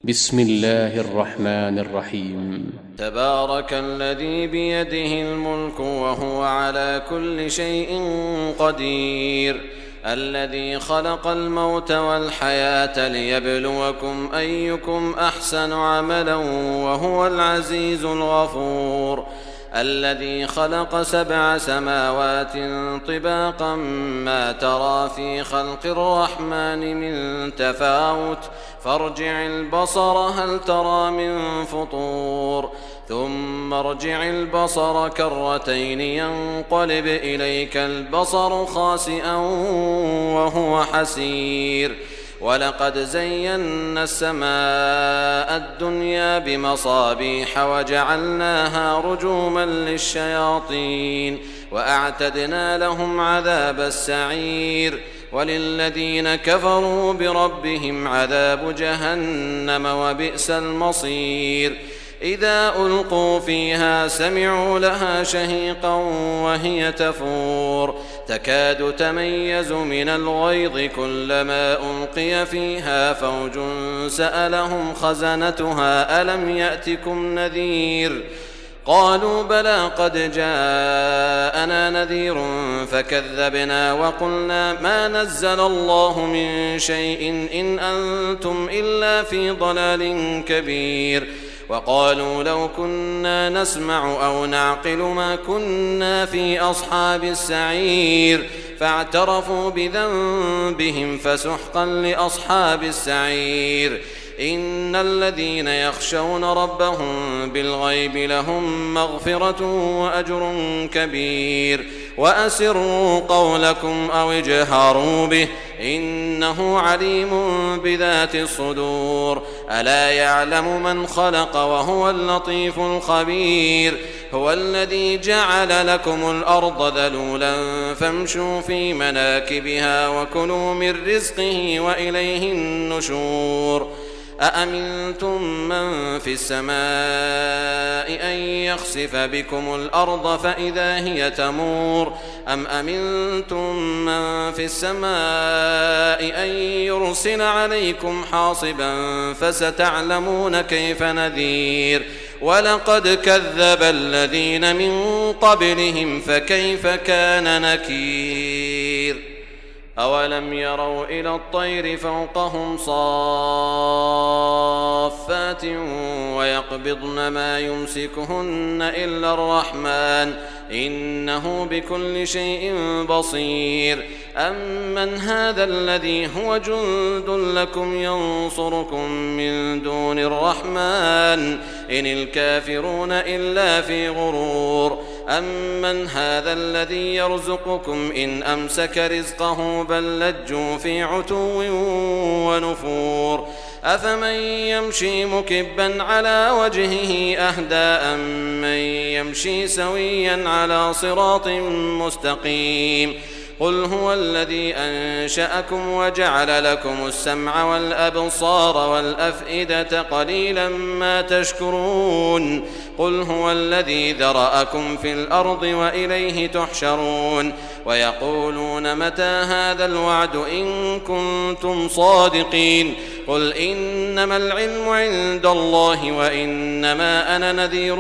بسم الله الرحمن الرحيم. تبارك الذي بيده الملك وهو على كل شيء قدير، الذي خلق الموت والحياة ليبلوكم أيكم أحسن عملا وهو العزيز الغفور، الذي خلق 7 سماوات طباقا ما ترى في خلق الرحمن من تفاوت فارجع البصر هل ترى من فطور، ثم ارجع البصر كرتين ينقلب إليك البصر خاسئا وهو حسير، ولقد زينا السماء الدنيا بمصابيح وجعلناها رجوما للشياطين وأعتدنا لهم عذاب السعير، وللذين كفروا بربهم عذاب جهنم وبئس المصير. إذا ألقوا فيها سمعوا لها شهيقا وهي تفور تكاد تميز من الغيظ كلما ألقي فيها فوج سألهم خزنتها ألم يأتكم نذير قالوا بلى قد جاءنا نذير فكذبنا وقلنا ما نزل الله من شيء إن أنتم إلا في ضلال كبير، وقالوا لو كنا نسمع أو نعقل ما كنا في أصحاب السعير، فاعترفوا بذنبهم فسحقا لأصحاب السعير. إن الذين يخشون ربهم بالغيب لهم مغفرة وأجر كبير، وأسروا قولكم أو اجهروا به إنه عليم بذات الصدور، ألا يعلم من خلق وهو اللطيف الخبير. هو الذي جعل لكم الأرض ذلولا فامشوا في مناكبها وكلوا من رزقه وإليه النشور. أأمنتم من في السماء أن يخسف بكم الأرض فإذا هي تمور، أم أمنتم من في السماء أن يرسل عليكم حاصبا فستعلمون كيف نذير. ولقد كذب الذين من قبلهم فكيف كان نكير. أولم يروا إلى الطير فوقهم صافات ويقبضن ما يمسكهن إلا الرحمن إنه بكل شيء بصير. أمن هذا الذي هو جند لكم ينصركم من دون الرحمن إن الكافرون إلا في غرور. أمن هذا الذي يرزقكم إن أمسك رزقه بل لجوا في عتو ونفور. أفمن يمشي مكبا على وجهه أهدى أمن يمشي سويا على صراط مستقيم. قل هو الذي أنشأكم وجعل لكم السمع والأبصار والأفئدة قليلا ما تشكرون. قل هو الذي ذرأكم في الأرض وإليه تحشرون. ويقولون متى هذا الوعد إن كنتم صادقين. قل إنما العلم عند الله وإنما أنا نذير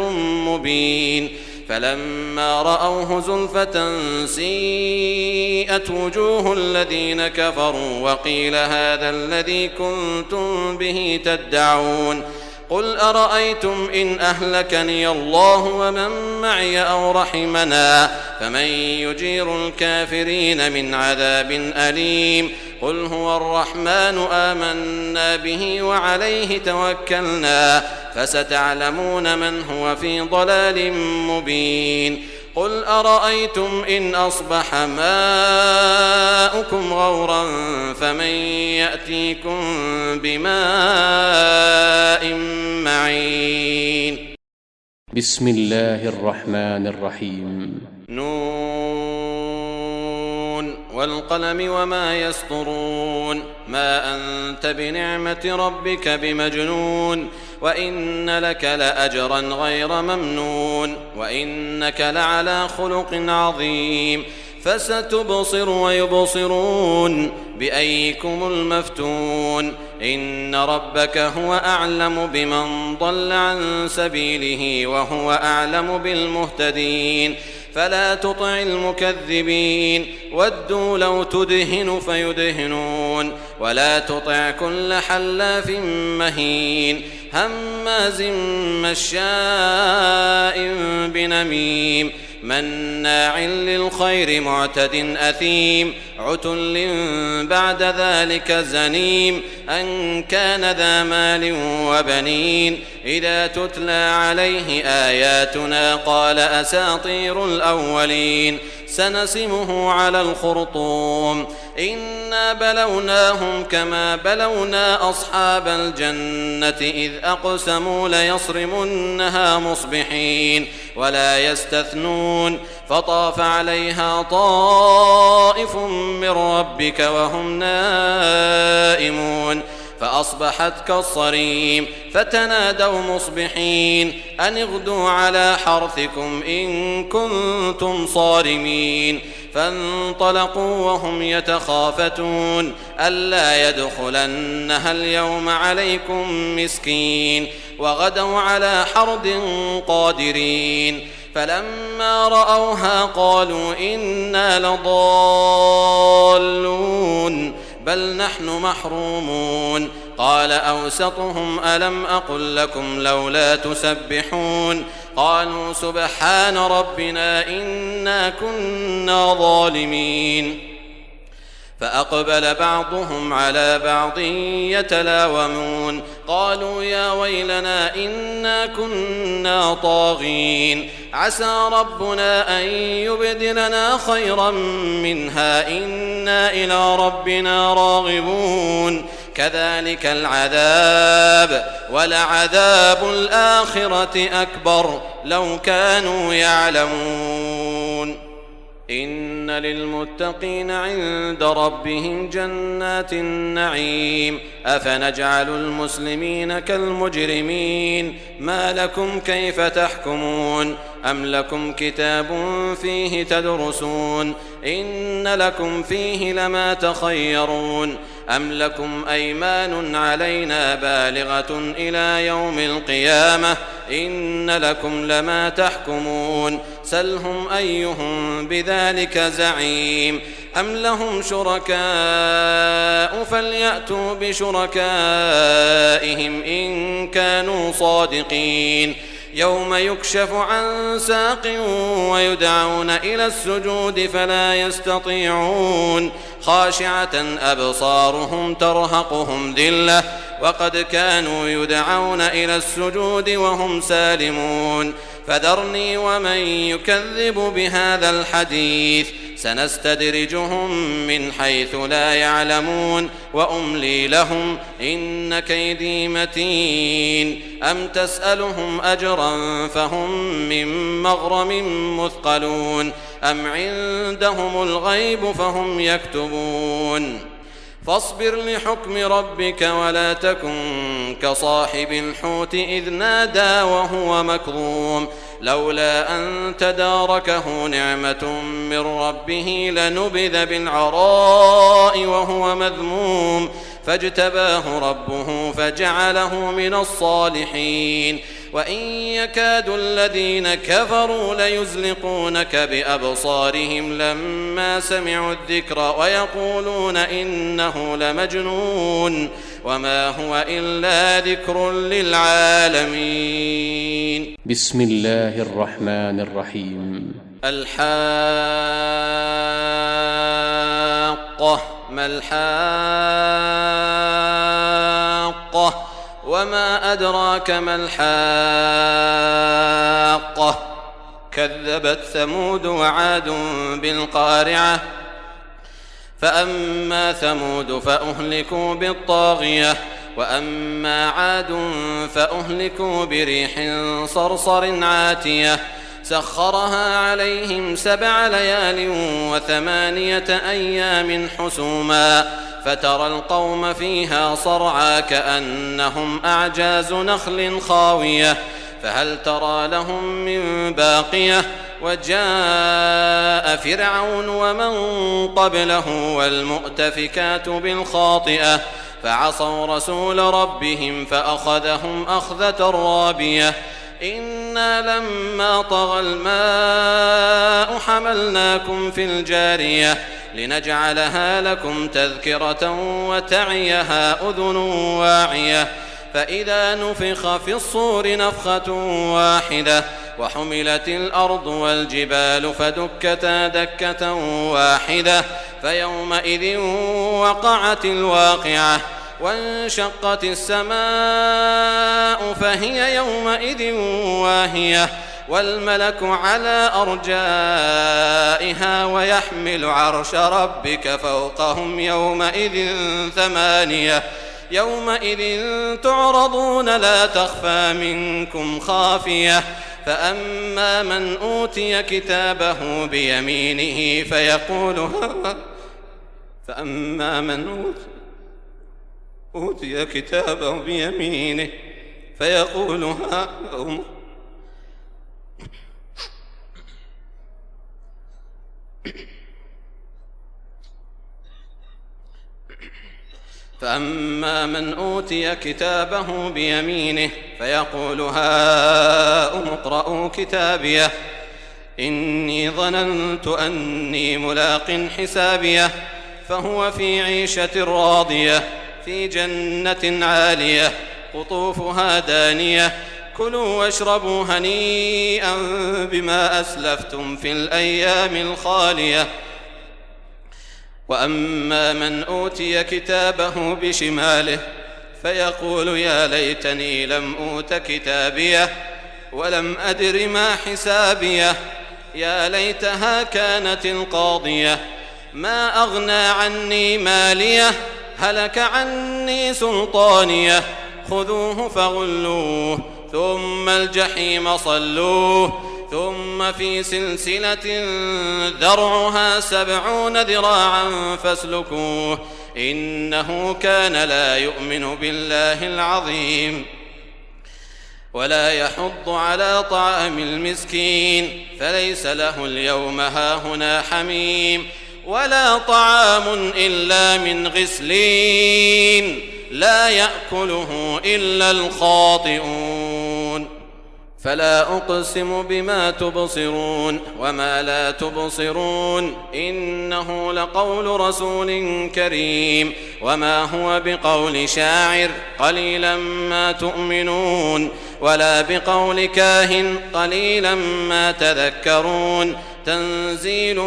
مبين. فلما رأوه زلفة سيئت وجوه الذين كفروا وقيل هذا الذي كنتم به تدعون. قل أرأيتم إن أهلكني الله ومن معي أو رحمنا فمن يجير الكافرين من عذاب أليم. قل هو الرحمن آمنا به وعليه توكلنا فستعلمون من هو في ضلال مبين. قل أرأيتم إن أصبح ماؤكم غورا فمن يأتيكم بماء معين. بسم الله الرحمن الرحيم. نون والقلم وما يسطرون. ما أنت بنعمة ربك بمجنون. وإن لك لأجرا غير ممنون. وإنك لعلى خلق عظيم. فستبصر ويبصرون بأيكم المفتون. إن ربك هو أعلم بمن ضل عن سبيله وهو أعلم بالمهتدين فلا تطع المكذبين ودوا لو تدهن فيدهنون ولا تطع كل حلاف مهين هماز مشاء بنميم مناع للخير معتد أثيم عتل بعد ذلك زنيم أن كان ذا مال وبنين إذا تتلى عليه آياتنا قال أساطير الأولين سنسمه على الخرطوم إنا بلوناهم كما بلونا أصحاب الجنة إذ أقسموا ليصرمنها مصبحين ولا يستثنون فطاف عليها طائف من ربك وهم نائمون فأصبحت كالصريم فتنادوا مصبحين أن اغدوا على حرثكم إن كنتم صارمين فانطلقوا وهم يتخافتون ألا يدخلنها اليوم عليكم مسكين وغدوا على حرد قادرين فلما رأوها قالوا إنا لضالون بل نحن محرومون قال أوسطهم ألم أقل لكم لولا تسبحون قالوا سبحان ربنا إنا كنا ظالمين فأقبل بعضهم على بعض يتلاومون قالوا يا ويلنا إنا كنا طاغين عسى ربنا أن يبدلنا خيرا منها إنا إلى ربنا راغبون كذلك العذاب ولعذاب الآخرة أكبر لو كانوا يعلمون إن للمتقين عند ربهم جنات النعيم أفنجعل المسلمين كالمجرمين ما لكم كيف تحكمون أم لكم كتاب فيه تدرسون إن لكم فيه لما تخيرون أم لكم أيمان علينا بالغة إلى يوم القيامة إن لكم لما تحكمون سلهم أيهم بذلك زعيم أم لهم شركاء فليأتوا بشركائهم إن كانوا صادقين يوم يكشف عن ساق ويدعون إلى السجود فلا يستطيعون خاشعة أبصارهم ترهقهم ذلة وقد كانوا يدعون إلى السجود وهم سالمون فذرني ومن يكذب بهذا الحديث سنستدرجهم من حيث لا يعلمون وأملي لهم إن كيدي متين أم تسألهم أجرا فهم من مغرم مثقلون أم عندهم الغيب فهم يكتبون فاصبر لحكم ربك ولا تكن كصاحب الحوت إذ نادى وهو مكظوم لولا أن تداركه نعمة من ربه لنبذ بالعراء وهو مذموم فاجتباه ربه فجعله من الصالحين وإن يكاد الذين كفروا ليزلقونك بأبصارهم لما سمعوا الذكر ويقولون إنه لمجنون وما هو إلا ذكر للعالمين. بسم الله الرحمن الرحيم. الحاقة ما الحاقة وما أدراك ما الحاقة كذبت ثمود وعاد بالقارعة فأما ثمود فأهلكوا بالطاغية وأما عاد فأهلكوا بريح صرصر عاتية سخرها عليهم 7 ليال و8 أيام حسوما فترى القوم فيها صرعى كأنهم أعجاز نخل خاوية فهل ترى لهم من باقية وجاء فرعون ومن قبله والمؤتفكات بالخاطئة فعصوا رسول ربهم فأخذهم أخذة رابية. إنا لما طغى الماء حملناكم في الجارية لنجعلها لكم تذكرة وتعيها أذن واعية. فإذا نفخ في الصور نفخة واحدة وحملت الأرض والجبال فدكتا دكة واحدة فيومئذ وقعت الواقعة وانشقت السماء فهي يومئذ واهية والملك على أرجائها ويحمل عرش ربك فوقهم يومئذ ثمانية. يومئذ تعرضون لا تخفى منكم خافية. فأما من أوتي كتابه بيمينه فأما من أوتي كتابه بيمينه فيقول فأما من أوتي كتابه بيمينه فيقول هاؤم اقرءوا كتابيه إني ظننت أني ملاق حسابيه فهو في عيشة راضية في جنة عالية قطوفها دانية كلوا واشربوا هنيئا بما أسلفتم في الأيام الخالية. وأما من أوتي كتابه بشماله فيقول يا ليتني لم أوت كتابيه ولم أدر ما حسابيه يا ليتها كانت القاضية ما أغنى عني ماليه هلك عني سلطانيه خذوه فغلوه ثم الجحيم صلوه ثم في سلسلة ذرعها 70 ذراعا فاسلكوه إنه كان لا يؤمن بالله العظيم ولا يحض على طعام المسكين فليس له اليوم هاهنا حميم ولا طعام إلا من غسلين لا يأكله إلا الخاطئون. فلا أقسم بما تبصرون وما لا تبصرون إنه لقول رسول كريم وما هو بقول شاعر قليلا ما تؤمنون ولا بقول كاهن قليلا ما تذكرون تنزيل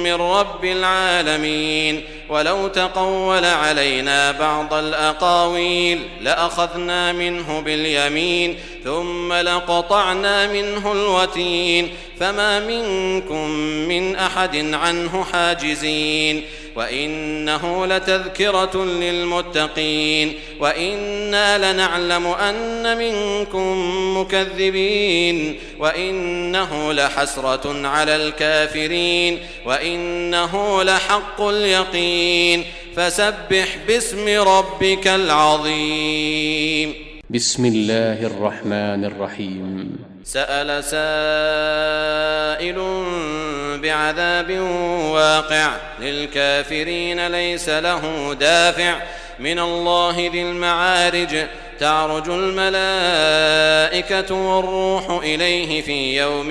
من رب العالمين. ولو تقول علينا بعض الأقاويل لأخذنا منه باليمين ثم لقطعنا منه الوتين فما منكم من أحد عنه حاجزين. وإنه لتذكرة للمتقين وإنا لنعلم أن منكم مكذبين وإنه لحسرة على الكافرين وإنه لحق اليقين. فسبح باسم ربك العظيم. بسم الله الرحمن الرحيم. سأل سائل بعذاب واقع للكافرين ليس له دافع من الله ذي المعارج تعرج الملائكة والروح إليه في يوم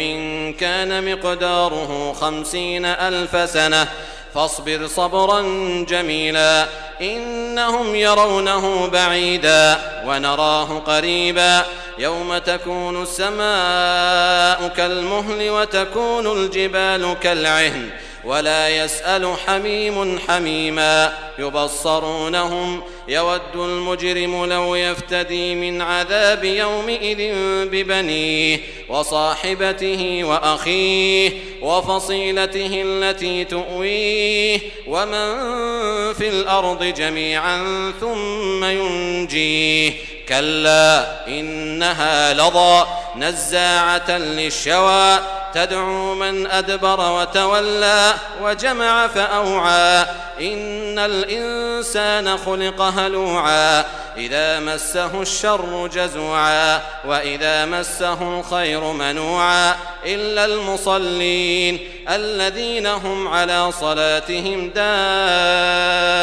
كان مقداره 50,000 سنة فاصبر صبرا جميلا إنهم يرونه بعيدا ونراه قريبا يوم تكون السماء كالمهل وتكون الجبال كالعهن ولا يسأل حميم حميما يبصرونهم يود المجرم لو يفتدي من عذاب يومئذ ببنيه وصاحبته وأخيه وفصيلته التي تؤويه ومن في الأرض جميعا ثم ينجيه كلا إنها لظى نزاعة للشوى تدعو من أدبر وتولى وجمع فأوعى إن الإنسان خلق هلوعا إذا مسه الشر جزوعا وإذا مسه الخير منوعا إلا المصلين الذين هم على صلاتهم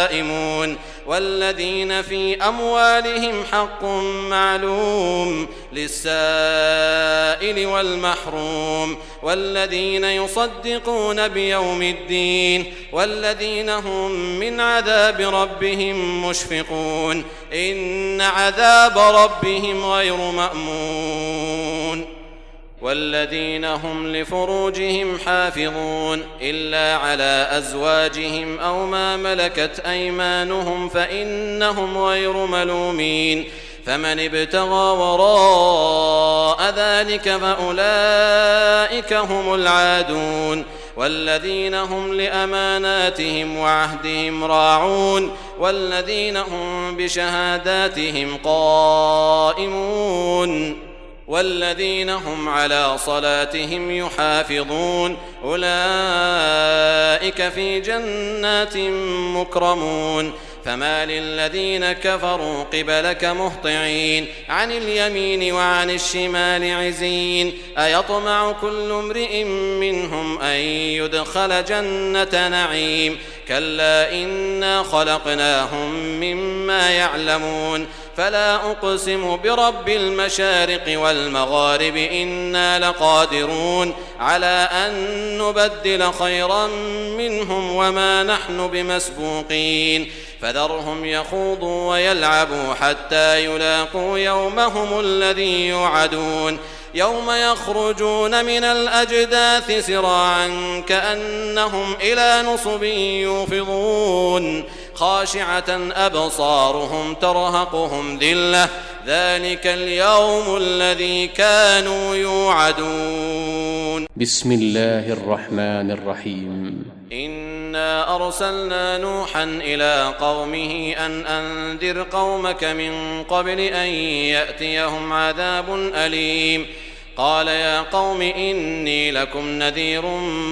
دائمون والذين في أموالهم حق معلوم للسائل والمحروم والذين يصدقون بيوم الدين والذين هم من عذاب ربهم مشفقون إن عذاب ربهم غير مأمون والذين هم لفروجهم حافظون إلا على أزواجهم أو ما ملكت أيمانهم فإنهم غير ملومين فمن ابتغى وراء ذلك فأولئك هم العادون والذين هم لأماناتهم وعهدهم راعون والذين هم بشهاداتهم قائمون والذين هم على صلاتهم يحافظون أولئك في جنات مكرمون فما للذين كفروا قبلك مهطعين عن اليمين وعن الشمال عزين أيطمع كل امرئ منهم أن يدخل جنة نعيم كلا إنا خلقناهم مما يعلمون فلا أقسم برب المشارق والمغارب إنا لقادرون على أن نبدل خيرا منهم وما نحن بمسبوقين فذرهم يخوضوا ويلعبوا حتى يلاقوا يومهم الذي يوعدون يوم يخرجون من الأجداث سراعا كأنهم إلى نصب يوفضون خاشعة أبصارهم ترهقهم ذلة ذلك اليوم الذي كانوا يوعدون. بسم الله الرحمن الرحيم. إنا أرسلنا نوحا إلى قومه أن أنذر قومك من قبل أن يأتيهم عذاب أليم قال يا قوم إني لكم نذير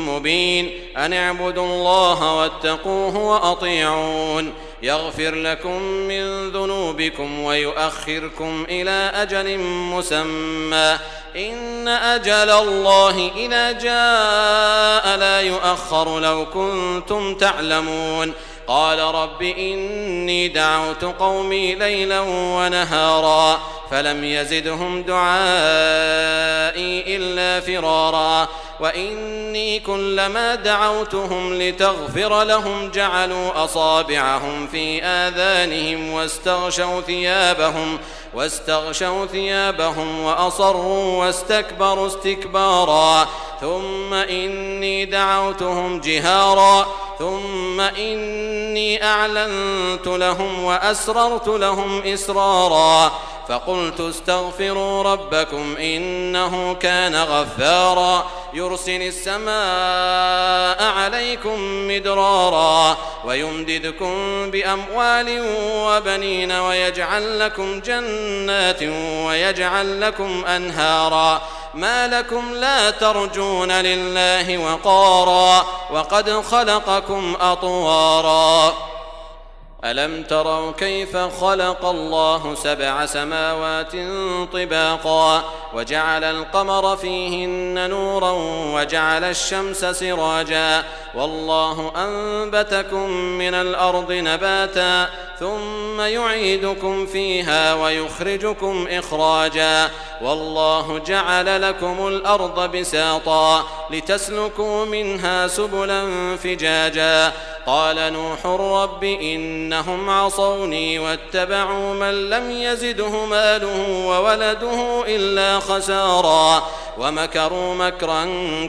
مبين أن اعبدوا الله واتقوه وأطيعون يغفر لكم من ذنوبكم ويؤخركم إلى أجل مسمى إن أجل الله إذا جاء لا يؤخر لو كنتم تعلمون قال رب إني دعوت قومي ليلا ونهارا فلم يزدهم دعائي إلا فرارا وإني كلما دعوتهم لتغفر لهم جعلوا أصابعهم في آذانهم واستغشوا ثيابهم وأصروا واستكبروا استكبارا ثم إني دعوتهم جهارا ثم إني أعلنت لهم وأسررت لهم إسرارا فقلت استغفروا ربكم إنه كان غفارا يرسل السماء عليكم مدرارا ويمددكم بأموال وبنين ويجعل لكم جنات ويجعل لكم أنهارا ما لكم لا ترجون لله وقارا وقد خلقكم أطوارا ألم تروا كيف خلق الله 7 سماوات طباقا وجعل القمر فيهن نورا وجعل الشمس سراجا والله أنبتكم من الأرض نباتا ثم يعيدكم فيها ويخرجكم إخراجا والله جعل لكم الأرض بساطا لتسلكوا منها سبلا فجاجا قال نوح رب إنهم عصوني واتبعوا من لم يزده ماله وولده إلا خسارا ومكروا مكرا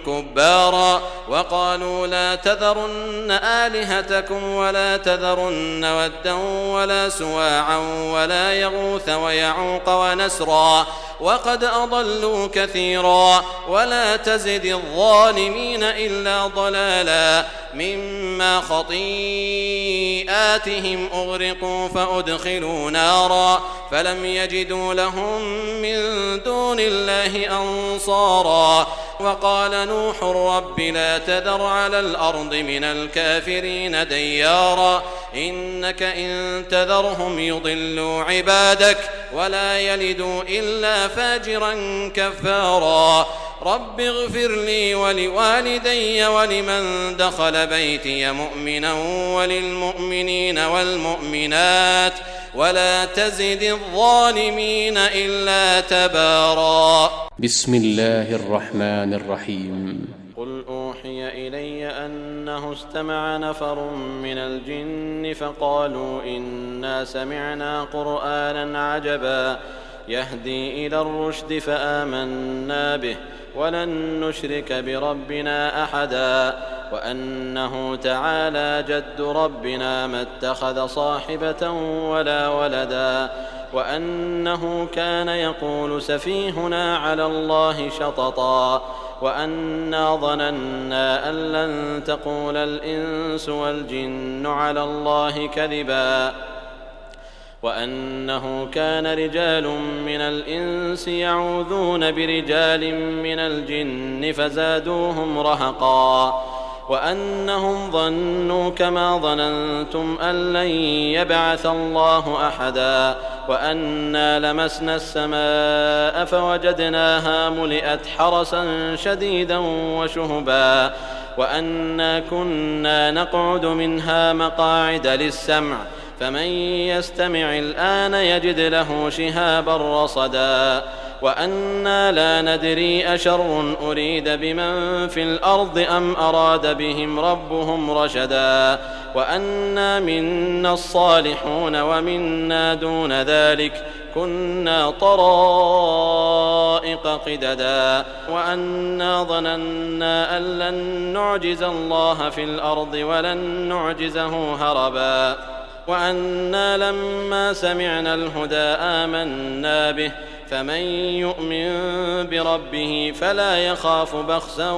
كبارا وقالوا لا تذرن آلهتكم ولا تذرن ودا ولا سواعا ولا يغوث ويعوق ونسرا وقد أضلوا كثيرا ولا تزد الظالمين إلا ضلالا مما خطيئاتهم أغرقوا فأدخلوا نارا فلم يجدوا لهم من دون الله أنصارا وقال نوح رب لا تذر على الأرض من الكافرين ديارا إنك إن تذرهم يضلوا عبادك ولا يلدوا إلا فاجرا كفارا رب اغفر لي ولوالدي ولمن دخل بيتي مؤمنا وللمؤمنين والمؤمنات ولا تزد الظالمين إلا تبارا. بسم الله الرحمن الرحيم. قل أوحي إلي أنه استمع نفر من الجن فقالوا إنا سمعنا قرآنا عجبا يهدي إلى الرشد فآمنا به ولن نشرك بربنا أحدا وأنه تعالى جد ربنا ما اتخذ صاحبة ولا ولدا وأنه كان يقول سفيهنا على الله شططا وأنا ظننا أن لن تقول الإنس والجن على الله كذبا وأنه كان رجال من الإنس يعوذون برجال من الجن فزادوهم رهقا وأنهم ظنوا كما ظننتم أن لن يبعث الله أحدا وأنا لمسنا السماء فوجدناها ملئت حرسا شديدا وشهبا وأنا كنا نقعد منها مقاعد للسمع فمن يستمع الآن يجد له شهابا رصدا وأنا لا ندري أشر أريد بمن في الأرض أم أراد بهم ربهم رشدا وأنا منا الصالحون ومنا دون ذلك كنا طرائق قددا وأنا ظننا أن لن نعجز الله في الأرض ولن نعجزه هربا وأنا لما سمعنا الهدى آمنا به فمن يؤمن بربه فلا يخاف بخسا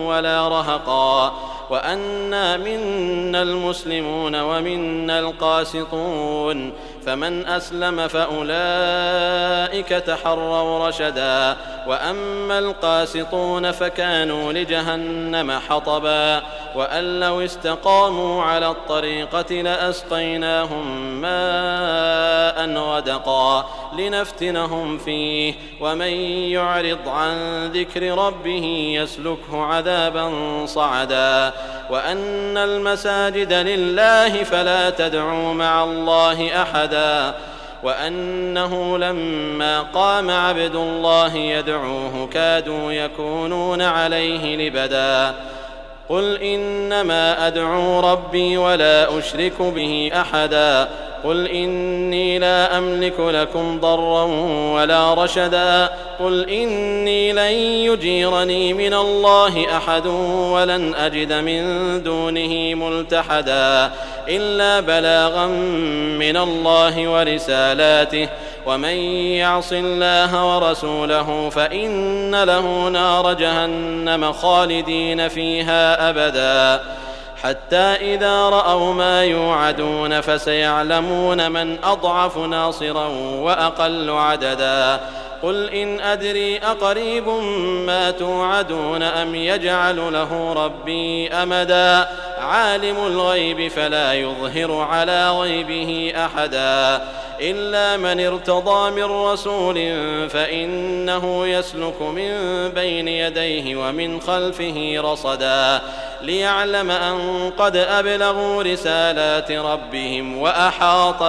ولا رهقا وأنا منا المسلمون ومنا القاسطون فمن أسلم فأولئك تحروا رشدا وأما القاسطون فكانوا لجهنم حطبا وأن لو استقاموا على الطريقة لأسقيناهم ماء غدقا لنفتنهم فيه ومن يعرض عن ذكر ربه يسلكه عذابا صعدا وأن المساجد لله فلا تدعوا مع الله أحدا وأنه لما قام عبد الله يدعوه كادوا يكونون عليه لبدا قل إنما أدعو ربي ولا أشرك به أحدا قل إني لا أملك لكم ضرا ولا رشدا قل إني لن يجيرني من الله أحد ولن أجد من دونه ملتحدا إلا بلاغا من الله ورسالاته ومن يعص الله ورسوله فإن له نار جهنم خالدين فيها أبدا حتى إذا رأوا ما يوعدون فسيعلمون من أضعف ناصرا وأقل عددا قل إن أدري أقريب ما توعدون أم يجعل له ربي أمدا عالم الغيب فلا يظهر على غيبه أحدا إلا من ارتضى من رسول فإنه يسلك من بين يديه ومن خلفه رصدا ليعلم أن قد أبلغوا رسالات ربهم وأحاط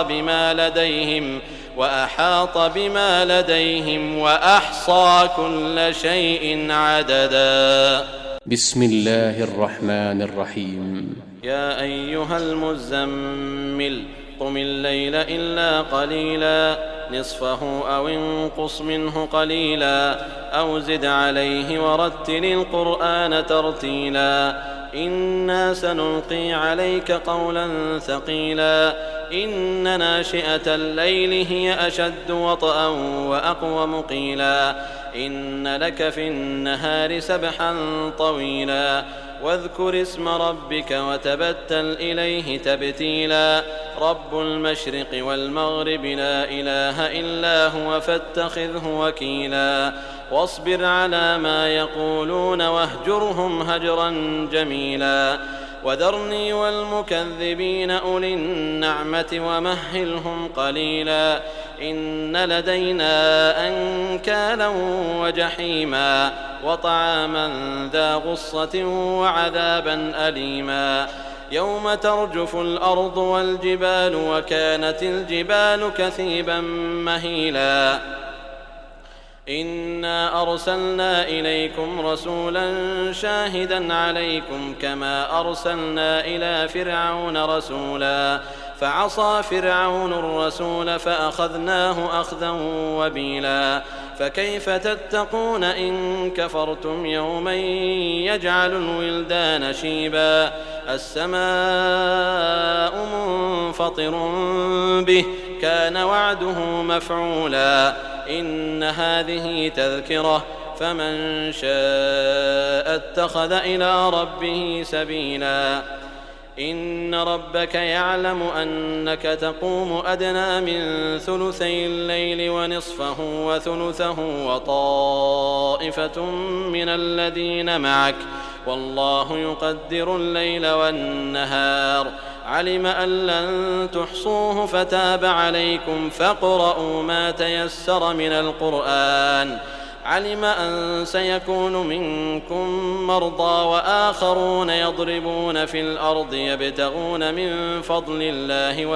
بما لديهم وأحصى كل شيء عددا. بسم الله الرحمن الرحيم. يا أيها المزمل قم الليل إلا قليلا نصفه أو انقص منه قليلا أو زد عليه ورتل القرآن ترتيلا إنا سنلقي عليك قولا ثقيلا إن ناشئة الليل هي أشد وطئا وأقوم قيلا إن لك في النهار سبحا طويلا واذكر اسم ربك وتبتل إليه تبتيلا رب المشرق والمغرب لا إله إلا هو فاتخذه وكيلا واصبر على ما يقولون واهجرهم هجرا جميلا وذرني والمكذبين أولي النعمة ومهلهم قليلا إن لدينا أنكالا وجحيما وطعاما ذا غصة وعذابا أليما يوم ترجف الأرض والجبال وكانت الجبال كثيبا مهيلا إنا أرسلنا إليكم رسولا شاهدا عليكم كما أرسلنا إلى فرعون رسولا فعصى فرعون الرسول فأخذناه أخذا وبيلا فكيف تتقون إن كفرتم يوما يجعل الولدان شيبا السماء منفطر به كان وعده مفعولا إن هذه تذكرة فمن شاء اتخذ إلى ربه سبيلا إن ربك يعلم أنك تقوم أدنى من ثلثي الليل ونصفه وثلثه وطائفة من الذين معك والله يقدر الليل والنهار علم أن لن تحصوه فتاب عليكم فاقرؤوا ما تيسر من القرآن علم أن سيكون منكم مرضى وآخرون يضربون في الأرض يبتغون من فضل الله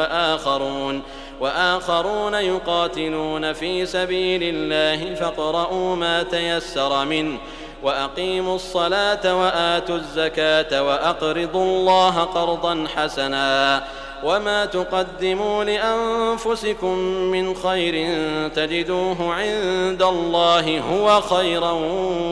وآخرون يقاتلون في سبيل الله فاقرؤوا ما تيسر منه وأقيموا الصلاة وآتوا الزكاة وأقرضوا الله قرضا حسنا وما تقدموا لأنفسكم من خير تجدوه عند الله هو خيرا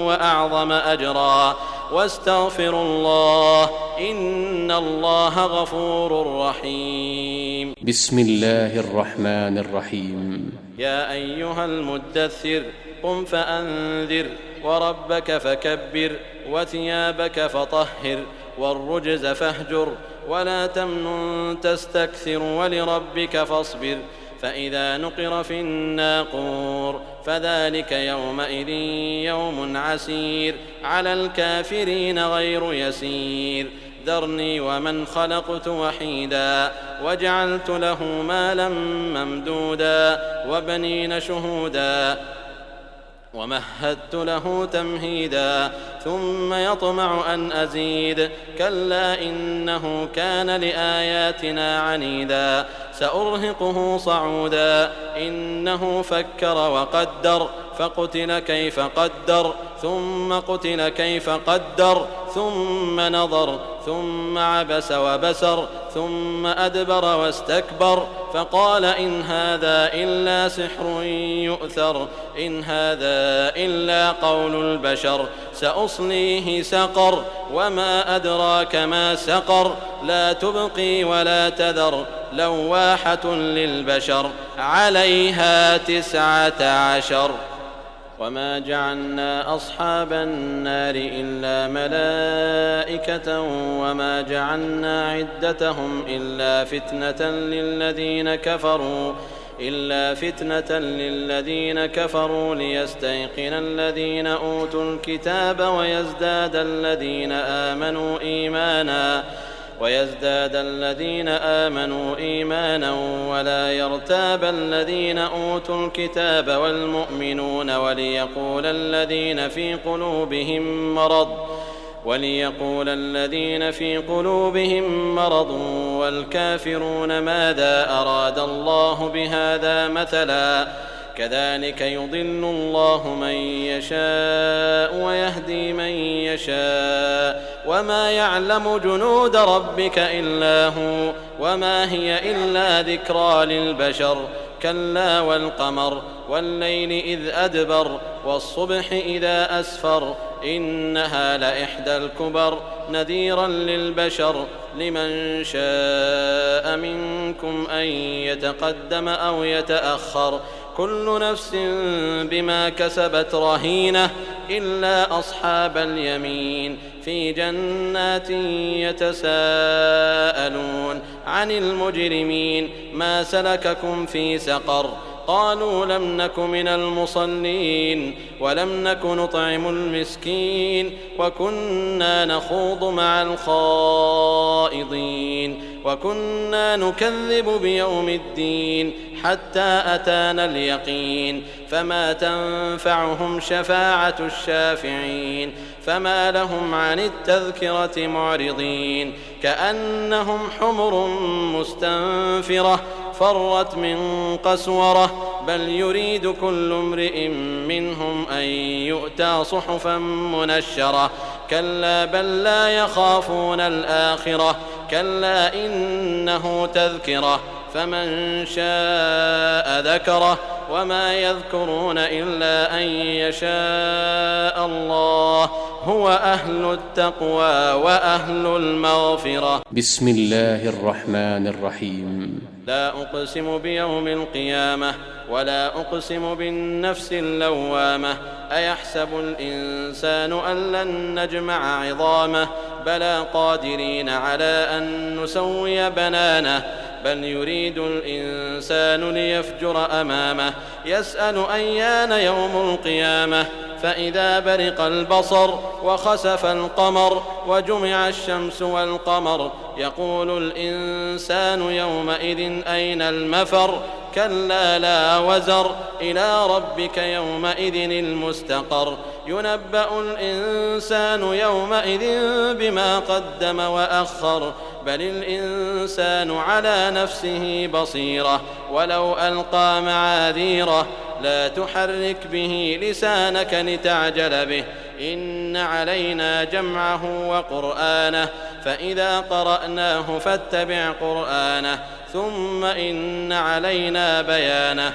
وأعظم أجرا واستغفروا الله إن الله غفور رحيم بسم الله الرحمن الرحيم يا أيها المدثر قم فأنذر وربك فكبر وثيابك فطهر والرجز فاهجر ولا تمنن تستكثر ولربك فاصبر فإذا نقر في الناقور فذلك يومئذ يوم عسير على الكافرين غير يسير ذرني ومن خلقت وحيدا وجعلت له مالا ممدودا وبنين شهودا ومهدت له تمهيدا ثم يطمع أن أزيد كلا إنه كان لآياتنا عنيدا سأرهقه صعودا إنه فكر وقدر فقتل كيف قدر ثم قتل كيف قدر ثم نظر ثم عبس وبسر ثم أدبر واستكبر فقال إن هذا إلا سحر يؤثر إن هذا إلا قول البشر سأصليه سقر وما أدراك ما سقر لا تبقي ولا تذر لواحة للبشر عليها 19 وما جعلنا أصحاب النار إلا ملائكة وما جعلنا عدتهم إلا فتنة للذين كفروا ليستيقن الذين أوتوا الكتاب ويزداد الذين آمنوا إيمانا ولا يرتاب الذين أوتوا الكتاب والمؤمنون وليقول الذين في قلوبهم مرض والكافرون ماذا أراد الله بهذا مثلا كذلك يضل الله من يشاء ويهدي من يشاء وما يعلم جنود ربك إلا هو وما هي إلا ذكرى للبشر كلا والقمر والليل إذ أدبر والصبح إذا أسفر إنها لإحدى الكبر نذيرا للبشر لمن شاء منكم أن يتقدم أو يتأخر كل نفس بما كسبت رهينة إلا أصحاب اليمين في جنات يتساءلون عن المجرمين ما سلككم في سقر قالوا لم نك من المصلين ولم نك نطعم المسكين وكنا نخوض مع الخائضين وكنا نكذب بيوم الدين حتى أتانا اليقين فما تنفعهم شفاعة الشافعين فما لهم عن التذكرة معرضين كأنهم حمر مستنفرة فرت من قسورة بل يريد كل امرئ منهم أن يؤتى صحفا منشرة كلا بل لا يخافون الآخرة كلا إنه تذكرة فمن شاء ذكره وما يذكرون إلا أن يشاء الله هو أهل التقوى وأهل المغفرة. بسم الله الرحمن الرحيم. لا أقسم بيوم القيامة ولا أقسم بالنفس اللوامة أيحسب الإنسان أن لن نجمع عظامه بلى قادرين على أن نسوي بنانه بل يريد الإنسان ليفجر أمامه يسأل أيان يوم القيامة فإذا برق البصر وخسف القمر وجمع الشمس والقمر يقول الإنسان يومئذ أين المفر كلا لا وزر إلى ربك يومئذ المستقر ينبأ الإنسان يومئذ بما قدم وأخر بل الإنسان على نفسه بصيرة ولو ألقى معاذيره لا تحرك به لسانك لتعجل به إن علينا جمعه وقرآنه فإذا قرأناه فاتبع قرآنه ثم إن علينا بيانه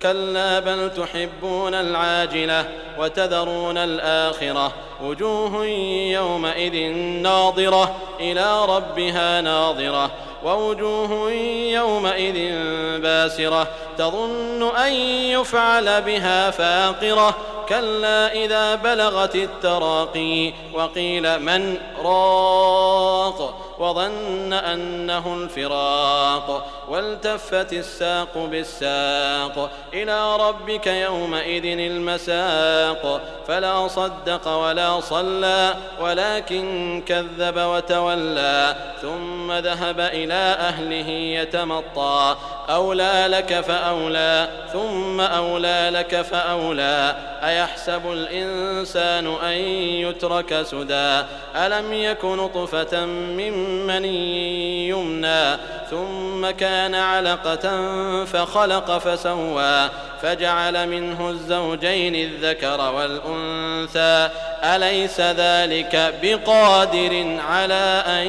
كلا بل تحبون العاجلة وتذرون الآخرة وجوه يومئذ ناظرة إلى ربها ناظرة ووجوه يومئذ باسرة تظن أن يفعل بها فاقرة كلا إذا بلغت التراقي وقيل من راق وظن أنه الفراق والتفت الساق بالساق إلى ربك يومئذ المساق فلا صدق ولا صلى ولكن كذب وتولى ثم ذهب إلى أهله يتمطى أولى لك فأولى ثم أولى لك فأولى أيحسب الإنسان أن يترك سدى ألم يك نطفة من مني يمنى ثم كان علقة فخلق فسوى فجعل منه الزوجين الذكر والأنثى أليس ذلك بقادر على أن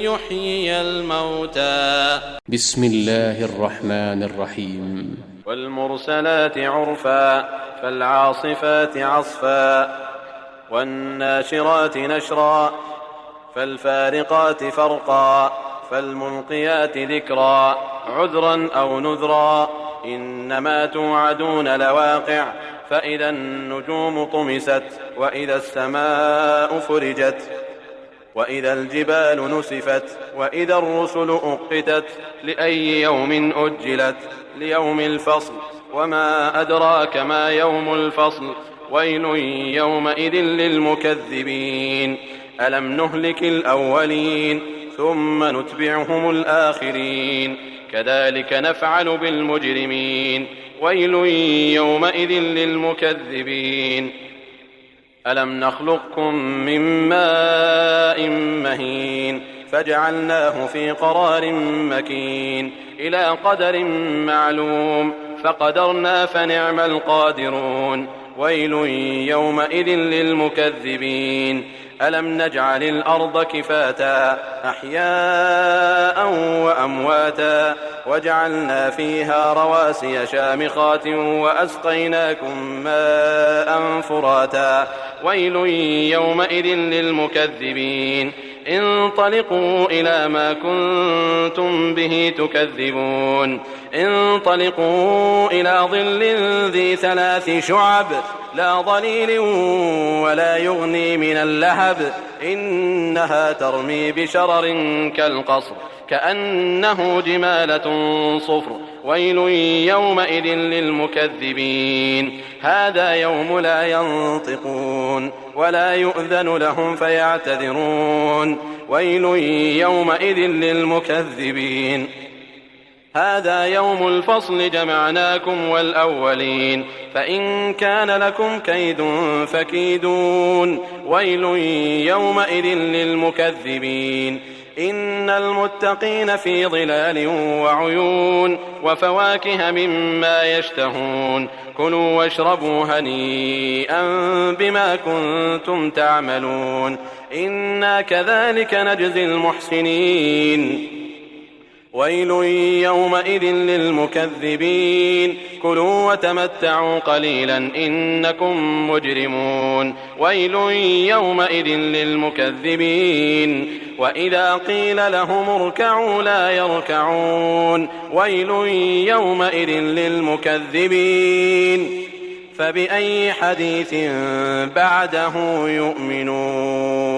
يحيي الموتى. بسم الله الرحمن الرحيم. والمرسلات عرفا فالعاصفات عصفا والناشرات نشرا فالفارقات فرقا فالملقيات ذكرا عذرا أو نذرا إنما توعدون لواقع فإذا النجوم طمست وإذا السماء فرجت وإذا الجبال نسفت وإذا الرسل أقتت لأي يوم أجلت ليوم الفصل وما أدراك ما يوم الفصل ويل يومئذ للمكذبين ألم نهلك الأولين ثم نتبعهم الآخرين كذلك نفعل بالمجرمين ويل يومئذ للمكذبين ألم نخلقكم من ماء مهين فجعلناه في قرار مكين إلى قدر معلوم فقدرنا فنعم القادرون ويل يومئذ للمكذبين ألم نجعل الأرض كفاتا أحياء وأمواتا وجعلنا فيها رواسي شامخات وأسقيناكم ماء فراتا ويل يومئذ للمكذبين انطلقوا إلى ما كنتم به تكذبون انطلقوا إلى ظل ذي 3 شعب لا ظليل ولا يغني من اللهب إنها ترمي بشرر كالقصر كأنه جمالة صفر ويل يومئذ للمكذبين هذا يوم لا ينطقون ولا يؤذن لهم فيعتذرون ويل يومئذ للمكذبين هذا يوم الفصل جمعناكم والأولين فإن كان لكم كيد فكيدون ويل يومئذ للمكذبين إن المتقين في ظلال وعيون وفواكه مما يشتهون كلوا واشربوا هنيئا بما كنتم تعملون إنا كذلك نجزي المحسنين ويل يومئذ للمكذبين كلوا وتمتعوا قليلا إنكم مجرمون ويل يومئذ للمكذبين وإذا قيل لهم اركعوا لا يركعون ويل يومئذ للمكذبين فبأي حديث بعده يؤمنون.